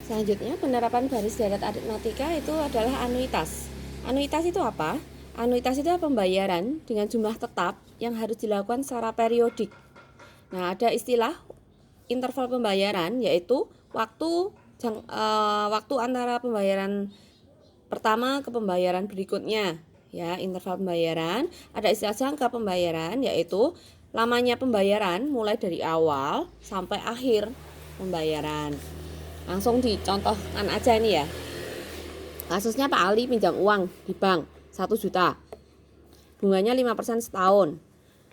Selanjutnya, penerapan baris darat aritmatika itu adalah anuitas. Anuitas itu apa? Anuitas itu adalah pembayaran dengan jumlah tetap yang harus dilakukan secara periodik. Nah, ada istilah interval pembayaran, yaitu waktu antara pembayaran pertama ke pembayaran berikutnya. Ya, interval pembayaran. Ada istilah jangka pembayaran, yaitu lamanya pembayaran mulai dari awal sampai akhir pembayaran. Langsung dicontohkan aja ini ya. Kasusnya Pak Ali pinjam uang di bank 1 juta. Bunganya 5% setahun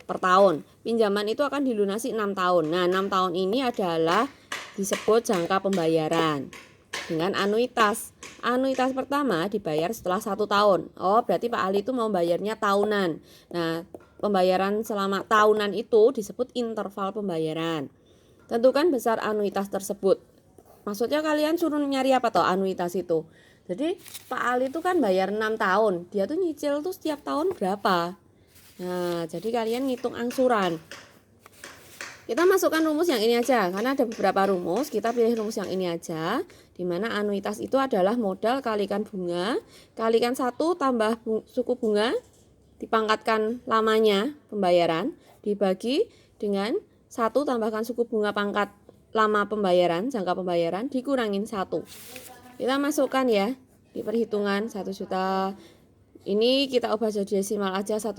per tahun. Pinjaman itu akan dilunasi 6 tahun. Nah, 6 tahun ini adalah disebut jangka pembayaran dengan anuitas. Anuitas pertama dibayar setelah 1 tahun. Oh, berarti Pak Ali itu mau bayarnya tahunan. Nah, pembayaran selama tahunan itu disebut interval pembayaran. Tentukan besar anuitas tersebut. Maksudnya kalian suruh nyari apa toh anuitas itu. Jadi Pak Ali itu kan bayar 6 tahun. Dia tuh nyicil tuh setiap tahun berapa. Nah, jadi kalian ngitung angsuran. Kita masukkan rumus yang ini aja. Karena ada beberapa rumus. Kita pilih rumus yang ini aja. Dimana anuitas itu adalah modal kalikan bunga. Kalikan 1 tambah suku bunga. Dipangkatkan lamanya pembayaran. Dibagi dengan 1 tambahkan suku bunga pangkat lama pembayaran, jangka pembayaran, dikurangin 1. Kita masukkan ya di perhitungan 1 juta. Ini kita ubah jadi desimal aja 1,05.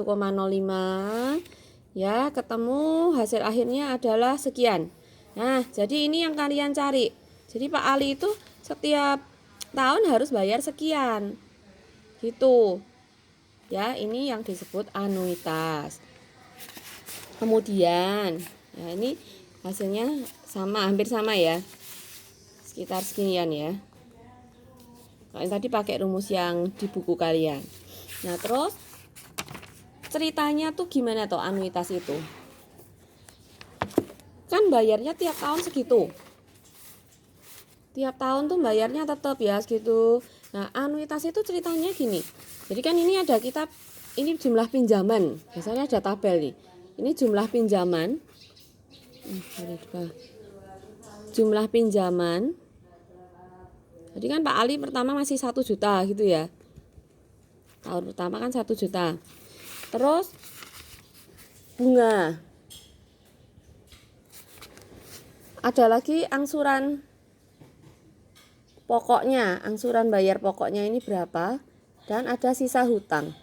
Ya, ketemu hasil akhirnya adalah sekian. Nah, jadi ini yang kalian cari. Jadi Pak Ali itu setiap tahun harus bayar sekian. Gitu. Ya, ini yang disebut anuitas. Kemudian, ya ini hasilnya sama, hampir sama ya, sekitar seginian ya. Kalian tadi pakai rumus yang di buku kalian. Nah, terus ceritanya tuh gimana toh anuitas itu? Kan bayarnya tiap tahun segitu. Tiap tahun tuh bayarnya tetap ya segitu. Nah, anuitas itu ceritanya gini. Jadi kan ini ada kitab, ini jumlah pinjaman. Biasanya ada tabel nih. Ini jumlah pinjaman. Jumlah pinjaman. Jadi kan Pak Ali pertama masih 1 juta gitu ya. Tahun pertama kan 1 juta. Terus bunga. Ada lagi angsuran pokoknya, angsuran bayar pokoknya ini berapa, dan ada sisa hutang.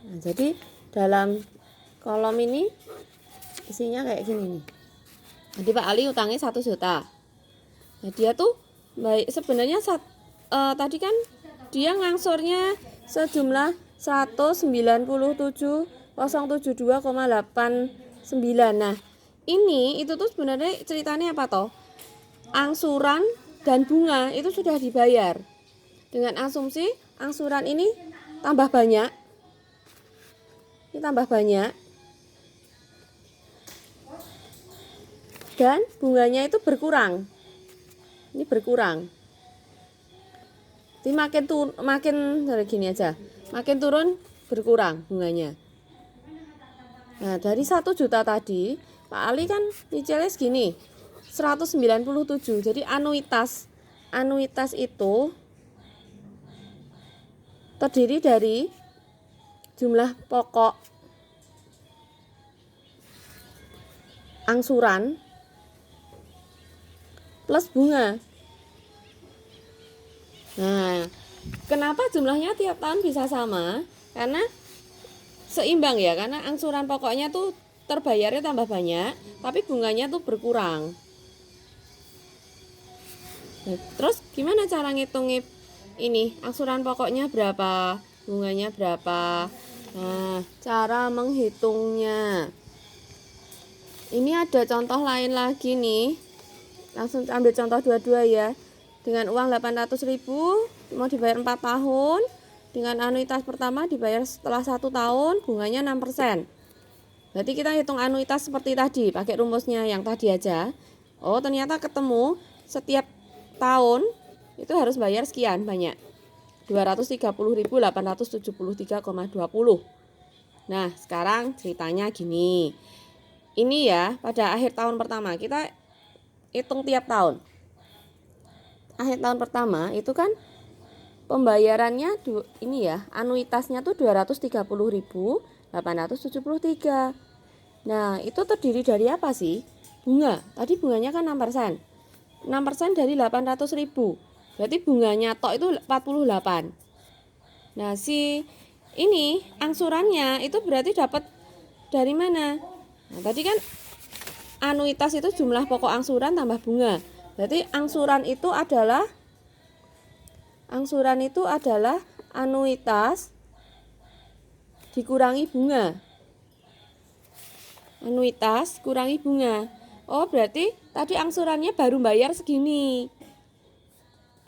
Nah, jadi dalam kolom ini isinya kayak gini nih. Jadi Pak Ali utangnya 1 juta. Nah, dia tuh baik sebenarnya tadi kan dia ngangsurnya sejumlah 197.072,89. Nah, ini itu tuh sebenarnya ceritanya apa toh? Angsuran dan bunga itu sudah dibayar. Dengan asumsi angsuran ini tambah banyak. Ini tambah banyak. Dan bunganya itu berkurang. Ini berkurang. Jadi makin gini aja. Makin turun berkurang bunganya. Nah, dari 1 juta tadi, Pak Ali kan nyicilnya segini. 197. Jadi anuitas itu terdiri dari jumlah pokok angsuran plus bunga. Nah, kenapa jumlahnya tiap tahun bisa sama? Karena seimbang ya, karena angsuran pokoknya tuh terbayarnya tambah banyak, tapi bunganya tuh berkurang. Nah, terus gimana cara ngitungin ini? Angsuran pokoknya berapa? Bunganya berapa? Nah, cara menghitungnya. Ini ada contoh lain lagi nih. Langsung ambil contoh dua-dua ya. Dengan uang 800.000 mau dibayar 4 tahun. Dengan anuitas pertama dibayar setelah 1 tahun, bunganya 6%. Berarti kita hitung anuitas seperti tadi, pakai rumusnya yang tadi aja. Oh, ternyata ketemu setiap tahun itu harus bayar sekian banyak. 230.873,20. Nah, sekarang ceritanya gini. Ini ya, pada akhir tahun pertama kita hitung tiap tahun. akhir tahun pertama itu kan pembayarannya ini ya, anuitasnya tuh 230.873. Nah, itu terdiri dari apa sih? Bunga. Tadi bunganya kan 6%. 6% dari 800.000. Berarti bunganya tok itu 48. Nah, si ini angsurannya itu berarti dapat dari mana? Nah, tadi kan anuitas itu jumlah pokok angsuran tambah bunga. Berarti angsuran itu adalah anuitas dikurangi bunga. Anuitas kurangi bunga. Oh, berarti tadi angsurannya baru bayar segini.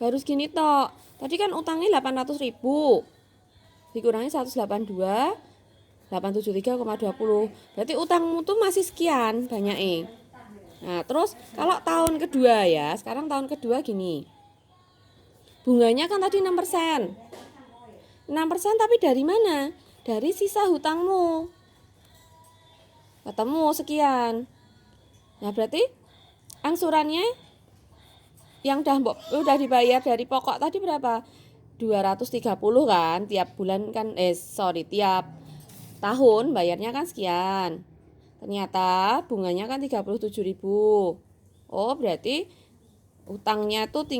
Baru segini tok. Tadi kan utangnya 800.000. Dikurangi 182, 873,20. Berarti utangmu tuh masih sekian banyak. Nah, terus kalau tahun kedua ya, sekarang tahun kedua gini. Bunganya kan tadi 6%. 6% tapi dari mana? Dari sisa hutangmu. Ketemu sekian. Nah, berarti angsurannya yang udah dibayar dari pokok tadi berapa? 230 kan, tiap bulan kan tiap tahun bayarnya kan sekian. Ternyata bunganya kan 37.000. Oh, berarti utangnya tuh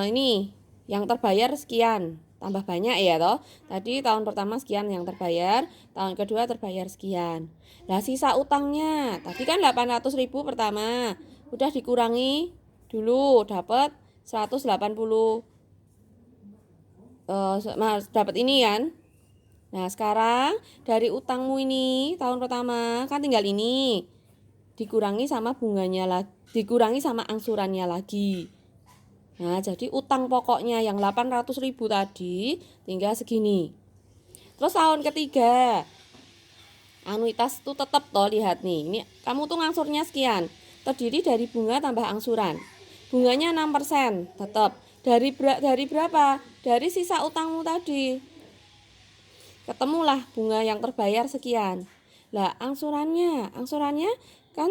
ini yang terbayar sekian. Tambah banyak ya toh. Tadi tahun pertama sekian yang terbayar, tahun kedua terbayar sekian. Nah, sisa utangnya tadi kan 800.000 pertama. Udah dikurangi dulu dapat 180, dapat ini kan. Nah, sekarang dari utangmu ini tahun pertama kan tinggal ini dikurangi sama bunganya lagi, dikurangi sama angsurannya lagi. Nah, jadi utang pokoknya yang 800.000 tadi tinggal segini. Terus tahun ketiga anuitas tuh tetap toh, lihat nih. Ini kamu tuh ngangsurnya sekian. Terdiri dari bunga tambah angsuran. Bunganya 6% tetap. Dari berapa? Dari sisa utangmu tadi. Ketemulah bunga yang terbayar sekian. Lah, angsurannya kan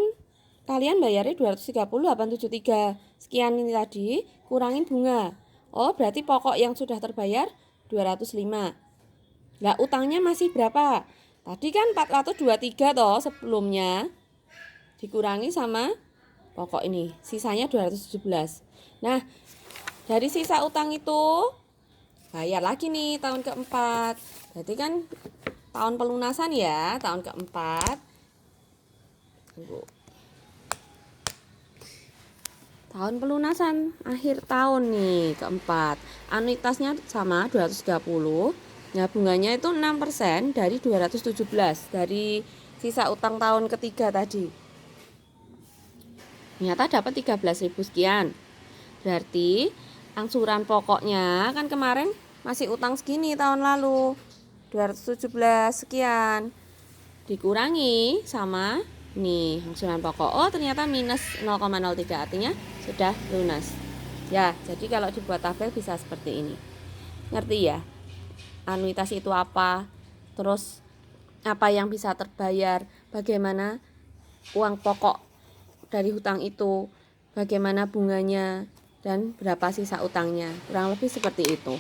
kalian bayarnya 230.873. Sekian ini tadi kurangin bunga. Oh, berarti pokok yang sudah terbayar 205. Lah, utangnya masih berapa? Tadi kan 423 toh sebelumnya. Dikurangi sama pokok ini, sisanya 217. Nah, dari sisa utang itu bayar lagi nih tahun keempat. Berarti kan tahun pelunasan ya, tahun keempat. Tahun pelunasan akhir tahun nih keempat. Anuitasnya sama 230. Nah, bunganya itu 6% dari 217 dari sisa utang tahun ketiga tadi. Ternyata dapat 13.000 sekian. Berarti angsuran pokoknya kan kemarin masih utang segini tahun lalu 217 sekian, dikurangi sama nih angsuran pokok. Oh, ternyata minus 0,03, artinya sudah lunas. Ya, jadi kalau dibuat tabel bisa seperti ini. Ngerti ya? Anuitas itu apa? Terus apa yang bisa terbayar? Bagaimana uang pokok dari hutang itu? Bagaimana bunganya? Dan berapa sisa utangnya? Kurang lebih seperti itu.